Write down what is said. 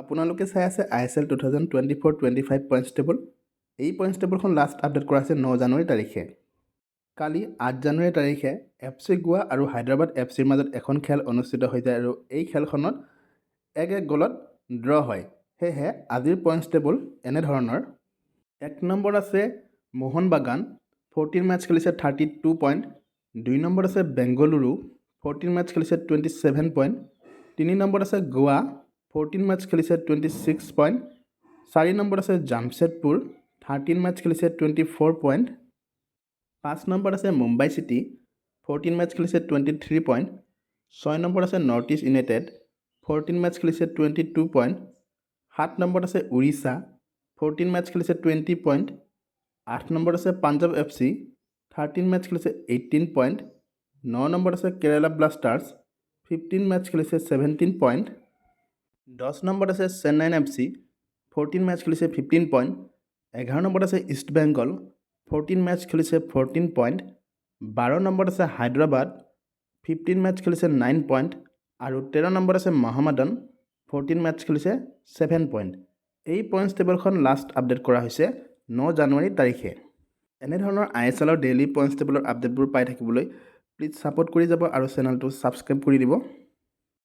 আপোনালোকে চাই আছে ISL 2024-25 পইণ্টছ টেবল। এই পইণ্টছ টেবলখন লাষ্ট আপডেট কৰা হৈছে 9 জানুৱাৰী তাৰিখে। কালি 8 জানুৱাৰী তাৰিখে FC গোৱা আৰু হায়দৰাবাদ FCৰ মাজত এখন খেল অনুষ্ঠিত হৈ যায় আৰু এই খেলখনত 1-1 গ'লত ড্ৰ হয়। সেয়েহে আজিৰ পইণ্টছ টেবল এনেধৰণৰ। 1 নম্বৰ আছে মোহন বাগান, 14 মেটচ খেলিছে 32 পইণ্ট। 2 নম্বৰ আছে বেংগলুৰু, 14 মেটচ খেলিছে 27 পইণ্ট। 3 নম্বৰ আছে গোৱা, 14 মেটচ খেলিছে 26 পইণ্ট। 4 নম্বৰ আছে জামছেদপুৰ, 13 মেটচ খেলিছে 24 পইণ্ট। 5 নম্বৰ আছে মুম্বাই চিটি, 14 মেটচ খেলিছে 23 পইণ্ট। 6 নম্বৰ আছে নৰ্থ ইষ্ট ইউনাইটেড, 14 মেটচ খেলিছে 22 পইণ্ট। 7 নম্বৰ আছে উৰিষ্যা, 14 মেটচ খেলিছে 20 পইণ্ট। 8 নম্বৰ আছে পাঞ্জাৱ FC, 13 মেটচ খেলিছে 18 পইণ্ট। 9 নম্বৰ আছে কেৰালা ব্লাষ্টাৰ্ছ, 15 মেটচ খেলিছে 17 পইণ্ট। 10 নম্বৰ আছে চেন্নাইন FC, 14 মেটচ খেলিছে 15 পইণ্ট। 11 নম্বৰত আছে ইষ্ট বেংগল, 14 মেটচ খেলিছে 14 পইণ্ট। 12 নম্বৰত আছে হায়দৰাবাদ, 15 মেটচ খেলিছে 9 পইণ্ট। আৰু 13 নম্বৰত আছে মহম্মডন, 14 মেটচ খেলিছে 7 পইণ্ট। এই পইণ্টছ টেবলখন লাষ্ট আপডেট কৰা হৈছে 9 জানুৱাৰী তাৰিখে। এনেধৰণৰ ISLৰ ডেইলি পইণ্টছ টেবলৰ আপডেটবোৰ পাই থাকিবলৈ প্লিজ ছাপোৰ্ট কৰি যাব আৰু চেনেলটো ছাবস্ক্ৰাইব কৰি দিব।